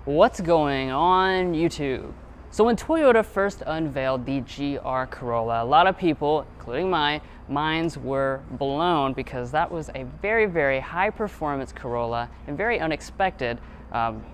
What's going on YouTube? So when Toyota first unveiled the GR Corolla, a lot of people, including mine, minds were blown because that was a very high performance Corolla and very unexpected,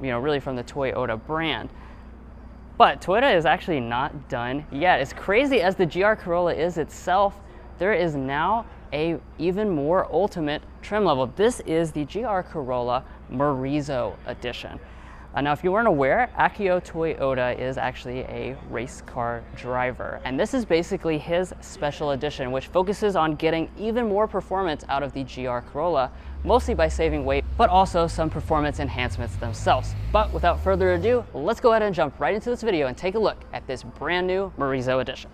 really from the Toyota brand. But Toyota is actually not done yet. As crazy as the GR Corolla is itself, there is now a even more ultimate trim level. This is the GR Corolla Morizo edition. Now, if you weren't aware, Akio Toyoda is actually a race car driver, and this is basically his special edition, which focuses on getting even more performance out of the GR Corolla, mostly by saving weight, but also some performance enhancements themselves. But without further ado, let's go ahead and jump right into this video and take a look at this brand new Morizo edition.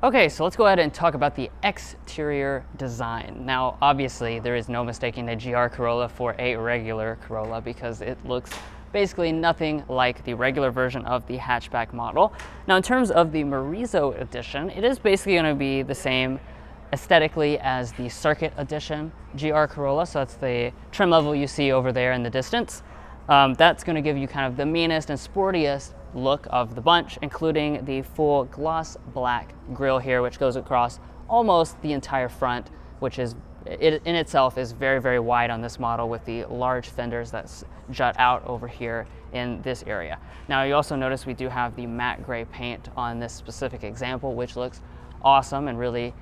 Okay, so let's go ahead and talk about the exterior design. Now, obviously, there is no mistaking the GR Corolla for a regular Corolla because it looks basically nothing like the regular version of the hatchback model. Now, in terms of the Morizo edition, it is basically going to be the same aesthetically as the Circuit Edition GR Corolla, so that's the trim level you see over there in the distance. That's going to give you kind of the meanest and sportiest look of the bunch, including the full gloss black grille here, which goes across almost the entire front, which is it in itself is very wide on this model with the large fenders that jut out over here in this area. Now, you also notice we do have the matte gray paint on this specific example, which looks awesome and really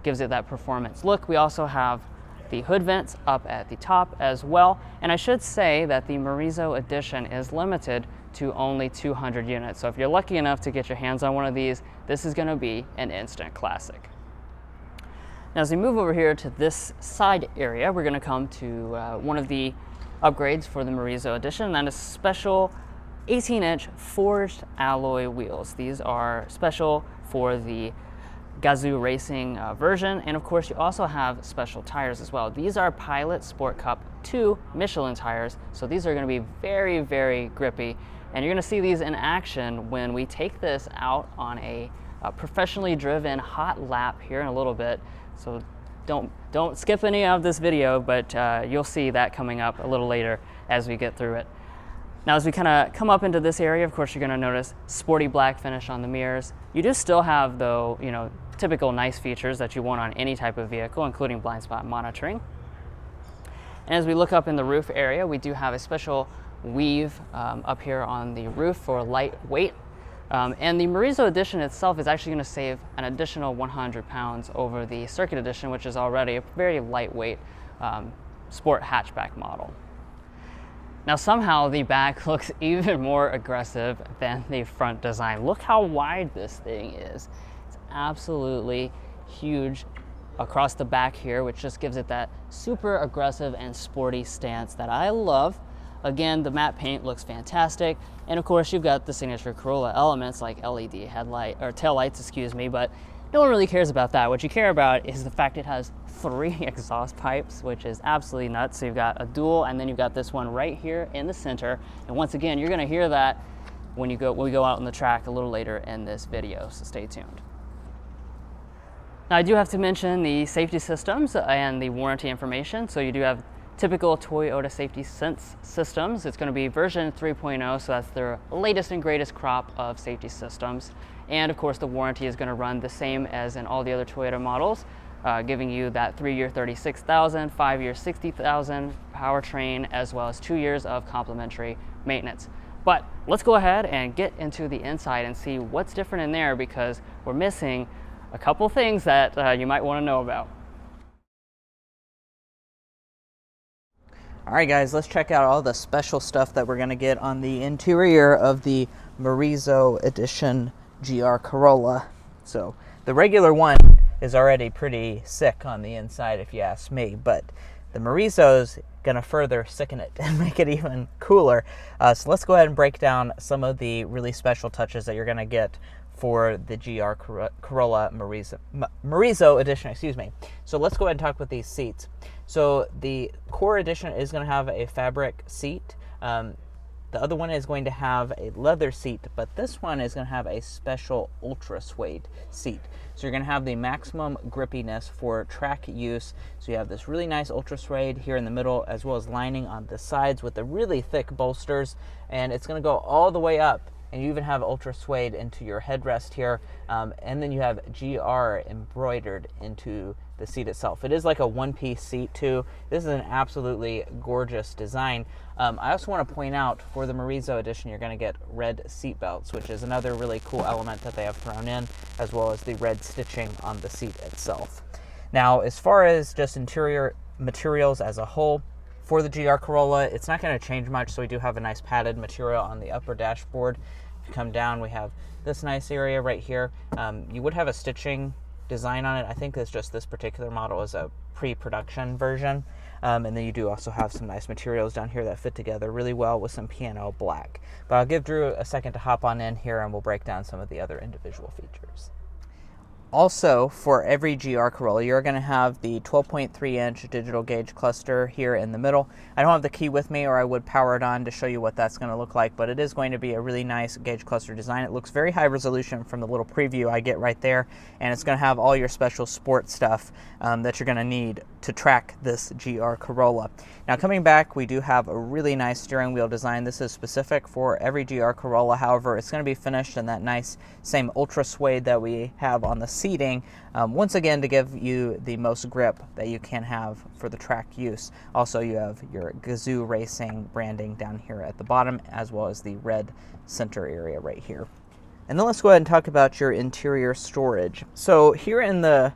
gives it that performance look. We also have the hood vents up at the top as well, and I should say that the Morizo edition is limited to only 200 units. So if you're lucky enough to get your hands on one of these, this is going to be an instant classic. Now, as we move over here to this side area, we're going to come to one of the upgrades for the Morizo edition, and that is special 18-inch forged alloy wheels. These are special for the Gazoo Racing version, and of course you also have special tires as well. These are Pilot Sport Cup 2 Michelin tires, so these are going to be very grippy, and you're going to see these in action when we take this out on a professionally driven hot lap here in a little bit. So don't skip any of this video, but you'll see that coming up a little later as we get through it. Now, as we kind of come up into this area, of course, you're going to notice sporty black finish on the mirrors. You do still have, though, typical nice features that you want on any type of vehicle, including blind spot monitoring. And as we look up in the roof area, we do have a special weave up here on the roof for lightweight. And the Morizo edition itself is actually going to save an additional 100 pounds over the Circuit edition, which is already a very lightweight sport hatchback model. Now, somehow the back looks even more aggressive than the front design. Look how wide this thing is. It's absolutely huge across the back here, which just gives it that super aggressive and sporty stance that I love. Again, the matte paint looks fantastic, and of course you've got the signature Corolla elements like LED headlight or taillights, excuse me, but no one really cares about that. What you care about is the fact it has 3 exhaust pipes, which is absolutely nuts. So you've got a dual, and then you've got this one right here in the center. And once again, you're going to hear that when we go out on the track a little later in this video, so stay tuned. Now, I do have to mention the safety systems and the warranty information. So you do have typical Toyota Safety Sense systems. It's going to be version 3.0, so that's their latest and greatest crop of safety systems. And of course, the warranty is going to run the same as in all the other Toyota models, giving you that 3-year 36,000, 5-year 60,000 powertrain, as well as 2 years of complimentary maintenance. But let's go ahead and get into the inside and see what's different in there, because we're missing a couple things that you might want to know about. All right, guys, let's check out all the special stuff that we're going to get on the interior of the Morizo Edition GR Corolla. So the regular one is already pretty sick on the inside, if you ask me, but the Morizo's going to further sicken it and make it even cooler. So let's go ahead and break down some of the really special touches that you're going to get for the GR Corolla Morizo edition, excuse me. So let's go ahead and talk about these seats. So the Core edition is going to have a fabric seat. The other one is going to have a leather seat, but this one is going to have a special ultra suede seat. So you're going to have the maximum grippiness for track use. So you have this really nice ultra suede here in the middle, as well as lining on the sides with the really thick bolsters, and it's going to go all the way up. And you even have ultra suede into your headrest here, and then you have GR embroidered into the seat itself. It is like a one-piece seat too. This is an absolutely gorgeous design. I also want to point out, for the Morizo edition, you're going to get red seat belts, which is another really cool element that they have thrown in, as well as the red stitching on the seat itself. Now, as far as just interior materials as a whole, for the GR Corolla, it's not going to change much, so we do have a nice padded material on the upper dashboard. If you come down, we have this nice area right here. You would have a stitching design on it. I think it's just this particular model is a pre-production version. And then you do also have some nice materials down here that fit together really well with some piano black. But I'll give Drew a second to hop on in here and we'll break down some of the other individual features. Also, for every GR Corolla, you're going to have the 12.3-inch digital gauge cluster here in the middle. I don't have the key with me, or I would power it on to show you what that's going to look like, but it is going to be a really nice gauge cluster design. It looks very high resolution from the little preview I get right there, and it's going to have all your special sport stuff that you're going to need to track this GR Corolla. Now, coming back, we do have a really nice steering wheel design. This is specific for every GR Corolla. However, it's going to be finished in that nice same ultra suede that we have on the seating, once again to give you the most grip that you can have for the track use. Also, you have your Gazoo Racing branding down here at the bottom, as well as the red center area right here. And then let's go ahead and talk about your interior storage. So here in the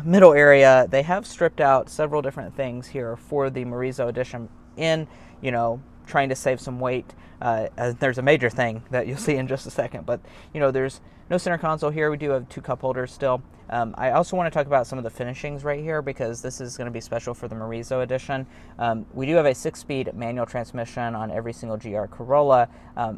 middle area, they have stripped out several different things here for the Morizo edition in, trying to save some weight. There's a major thing that you'll see in just a second, but there's no center console here. We do have 2 cup holders still. I also want to talk about some of the finishings right here, because this is going to be special for the Morizo edition. We do have a 6-speed manual transmission on every single GR Corolla.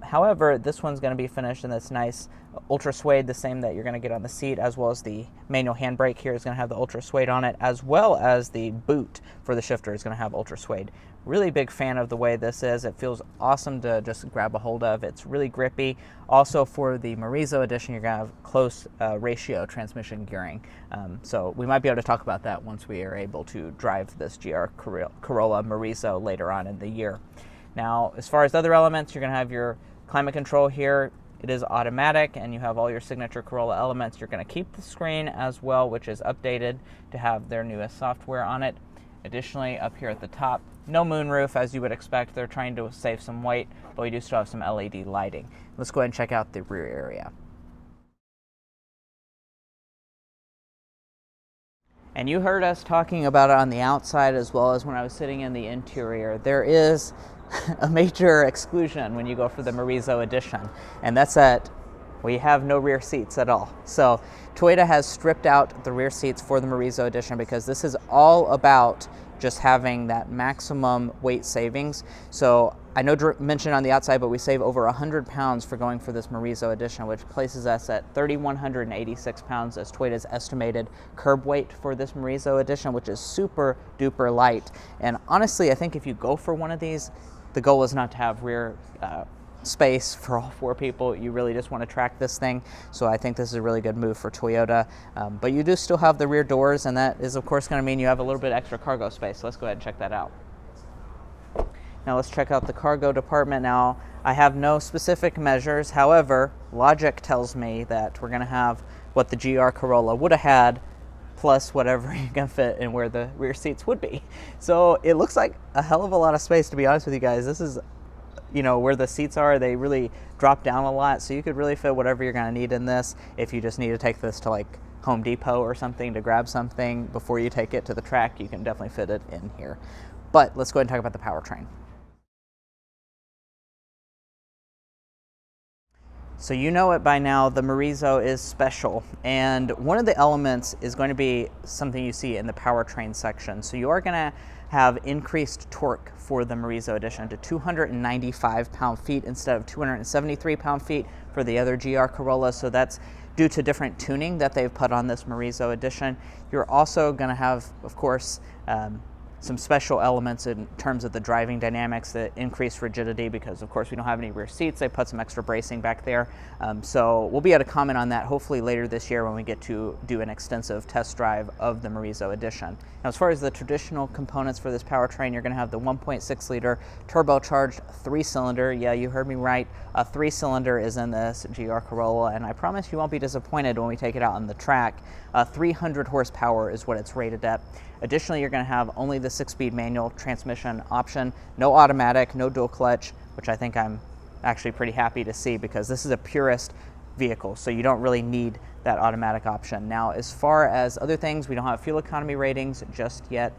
However, this one's going to be finished in this nice ultra suede, the same that you're going to get on the seat, as well as the manual handbrake here is going to have the ultra suede on it, as well as the boot for the shifter is going to have ultra suede. Really big fan of the way this is. It feels awesome to just grab a hold of. It's really grippy. Also, for the Morizo edition, you're going to have close ratio transmission gearing. So we might be able to talk about that once we are able to drive this GR Corolla Morizo later on in the year. Now, as far as other elements, you're going to have your climate control here. It is automatic, and you have all your signature Corolla elements. You're going to keep the screen as well, which is updated to have their newest software on it. Additionally, up here at the top, no moonroof as you would expect. They're trying to save some weight, but we do still have some LED lighting. Let's go ahead and check out the rear area. And you heard us talking about it on the outside as well as when I was sitting in the interior. There is a major exclusion when you go for the Morizo edition, and that's that we have no rear seats at all. So Toyota has stripped out the rear seats for the Morizo edition because this is all about just having that maximum weight savings. So I know Drew mentioned on the outside, but we save over 100 pounds for going for this Morizo edition, which places us at 3,186 pounds as Toyota's estimated curb weight for this Morizo edition, which is super duper light. And honestly, I think if you go for one of these, the goal is not to have rear space for all 4 people. You really just want to track this thing. So I think this is a really good move for Toyota. But you do still have the rear doors, and that is of course going to mean you have a little bit extra cargo space. So let's go ahead and check that out. Now let's check out the cargo department. Now I have no specific measures. However, logic tells me that we're going to have what the GR Corolla would have had plus whatever you can fit in where the rear seats would be. So it looks like a hell of a lot of space, to be honest with you guys. This is where the seats are, they really drop down a lot, so you could really fit whatever you're going to need in this. If you just need to take this to like Home Depot or something to grab something before you take it to the track, you can definitely fit it in here. But let's go ahead and talk about the powertrain. So you know it by now, the Morizo is special, and one of the elements is going to be something you see in the powertrain section. So you are going to have increased torque for the Morizo edition to 295 pound-feet instead of 273 pound-feet for the other GR Corolla. So that's due to different tuning that they've put on this Morizo edition. You're also going to have, of course, some special elements in terms of the driving dynamics that increase rigidity, because of course we don't have any rear seats. They put some extra bracing back there. So we'll be able to comment on that hopefully later this year when we get to do an extensive test drive of the Morizo Edition. Now, as far as the traditional components for this powertrain, you're going to have the 1.6 liter turbocharged 3-cylinder. Yeah, you heard me right. A 3-cylinder is in this GR Corolla, and I promise you won't be disappointed when we take it out on the track. 300 horsepower is what it's rated at. Additionally, you're going to have only the 6-speed manual transmission option, no automatic, no dual clutch, which I think I'm actually pretty happy to see, because this is a purist vehicle, so you don't really need that automatic option. Now, as far as other things, we don't have fuel economy ratings just yet,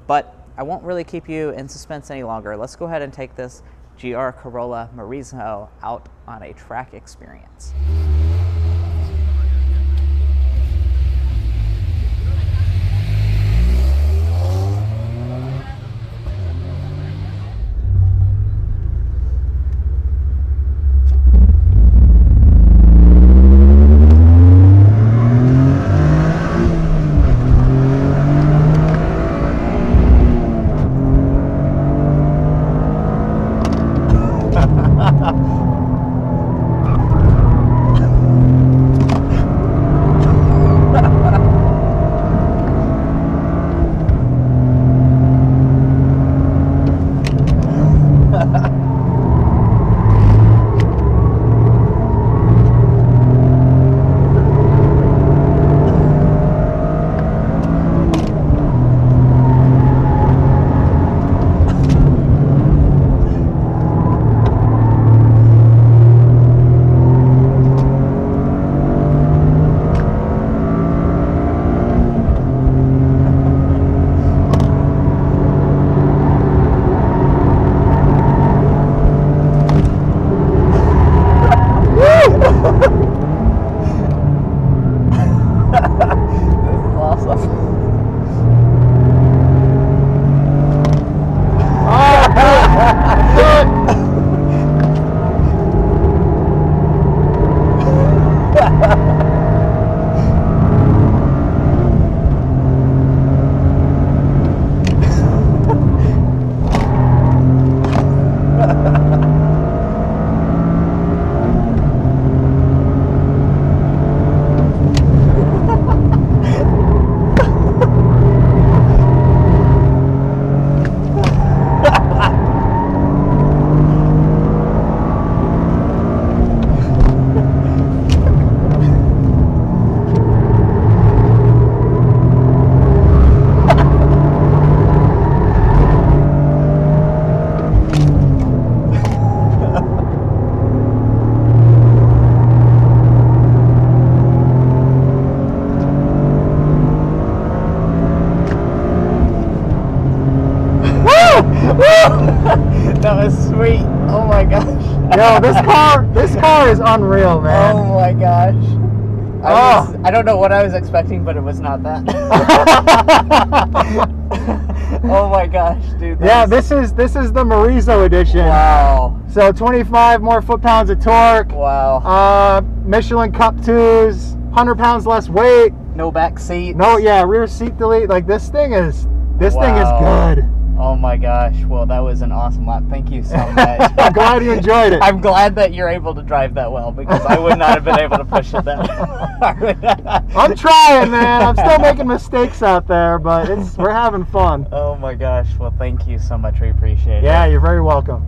but I won't really keep you in suspense any longer. Let's go ahead and take this GR Corolla Morizo out on a track experience. That was sweet. Oh my gosh. Yo, this car is unreal, man. Oh my gosh. I don't know what I was expecting, but it was not that. Oh my gosh, dude. Yeah, this is the Morizo edition. Wow. So 25 more foot-pounds of torque. Wow. Michelin Cup 2s, 100 pounds less weight. No back seat. No, yeah, rear seat delete. Like this thing is good. Oh my gosh. Well, that was an awesome lap. Thank you so much. I'm glad you enjoyed it. I'm glad that you're able to drive that well, because I would not have been able to push it that well. I'm trying, man. I'm still making mistakes out there, but we're having fun. Oh my gosh. Well, thank you so much. We appreciate it. Yeah, you're very welcome.